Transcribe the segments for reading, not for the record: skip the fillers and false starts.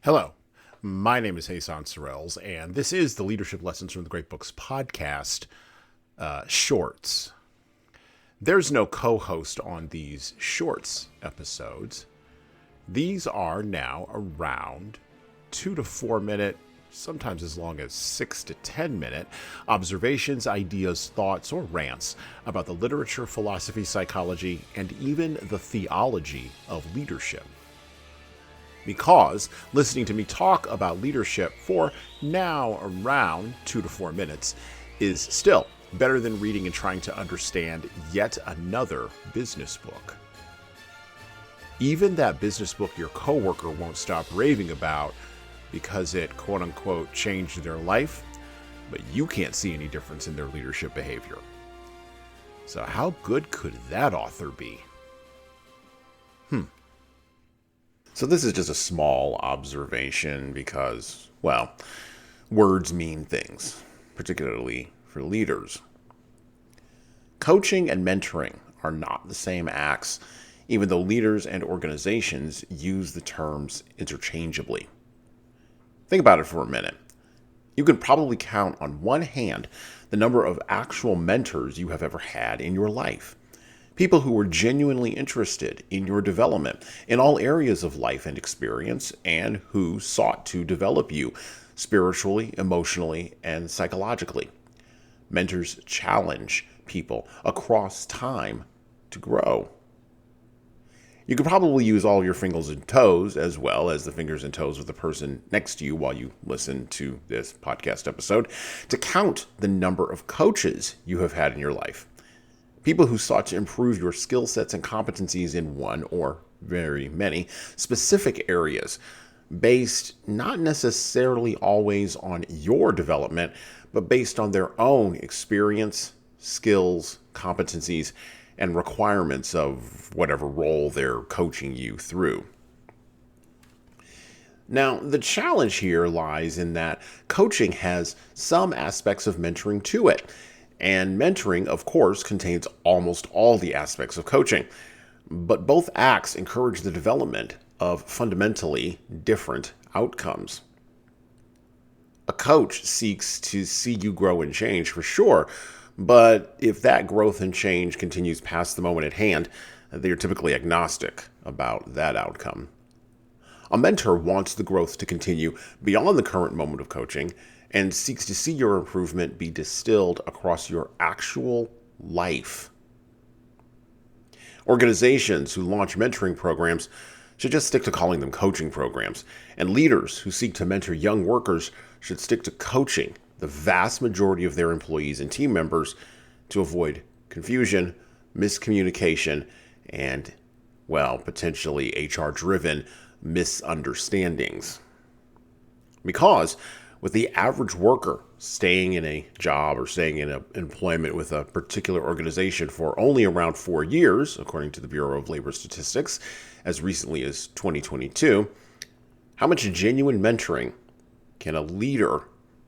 Hello, my name is Hassan Sorrells, and this is the Leadership Lessons from the Great Books podcast shorts. There's no co-host on these shorts episodes. These are now around 2 to 4 minute, sometimes as long as 6 to 10 minute observations, ideas, thoughts, or rants about the literature, philosophy, psychology, and even the theology of leadership. Because listening to me talk about leadership for now around 2 to 4 minutes is still better than reading and trying to understand yet another business book. Even that business book your coworker won't stop raving about because it quote-unquote changed their life, but you can't see any difference in their leadership behavior. So how good could that author be? So this is just a small observation because, well, words mean things, particularly for leaders. Coaching and mentoring are not the same acts, even though leaders and organizations use the terms interchangeably. Think about it for a minute. You can probably count on one hand the number of actual mentors you have ever had in your life. People who were genuinely interested in your development in all areas of life and experience, and who sought to develop you spiritually, emotionally, and psychologically. Mentors challenge people across time to grow. You could probably use all your fingers and toes as well as the fingers and toes of the person next to you while you listen to this podcast episode to count the number of coaches you have had in your life. People who sought to improve your skill sets and competencies in one or very many specific areas, based not necessarily always on your development, but based on their own experience, skills, competencies, and requirements of whatever role they're coaching you through. Now, the challenge here lies in that coaching has some aspects of mentoring to it. And mentoring, of course, contains almost all the aspects of coaching. But both acts encourage the development of fundamentally different outcomes. A coach seeks to see you grow and change for sure, but if that growth and change continues past the moment at hand, they are typically agnostic about that outcome. A mentor wants the growth to continue beyond the current moment of coaching and seeks to see your improvement be distilled across your actual life. Organizations who launch mentoring programs should just stick to calling them coaching programs, and leaders who seek to mentor young workers should stick to coaching the vast majority of their employees and team members to avoid confusion, miscommunication, and, well, potentially HR-driven misunderstandings. Because with the average worker staying in a job or staying in employment with a particular organization for only around 4 years, according to the Bureau of Labor Statistics, as recently as 2022, how much genuine mentoring can a leader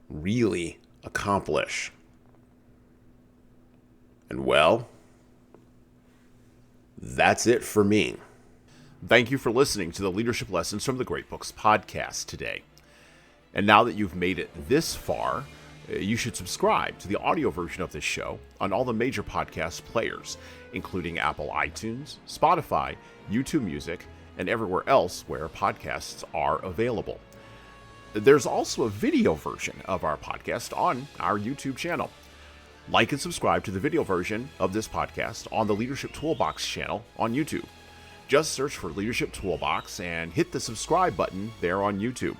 really accomplish? And well, that's it for me. Thank you for listening to the Leadership Lessons from the Great Books podcast today. And now that you've made it this far, you should subscribe to the audio version of this show on all the major podcast players, including Apple iTunes, Spotify, YouTube Music, and everywhere else where podcasts are available. There's also a video version of our podcast on our YouTube channel. Like and subscribe to the video version of this podcast on the Leadership Toolbox channel on YouTube. Just search for Leadership Toolbox and hit the subscribe button there on YouTube.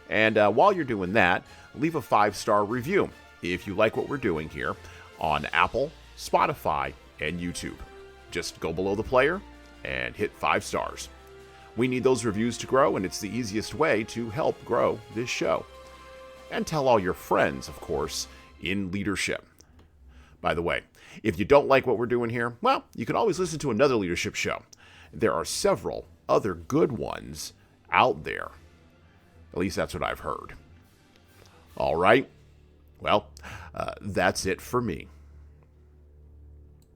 And while you're doing that, leave a 5-star review if you like what we're doing here on Apple, Spotify, and YouTube. Just go below the player and hit 5 stars. We need those reviews to grow, and it's the easiest way to help grow this show. And tell all your friends, of course, in leadership. By the way, if you don't like what we're doing here, well, you can always listen to another leadership show. There are several other good ones out there. At least that's what I've heard. All right. Well, that's it for me.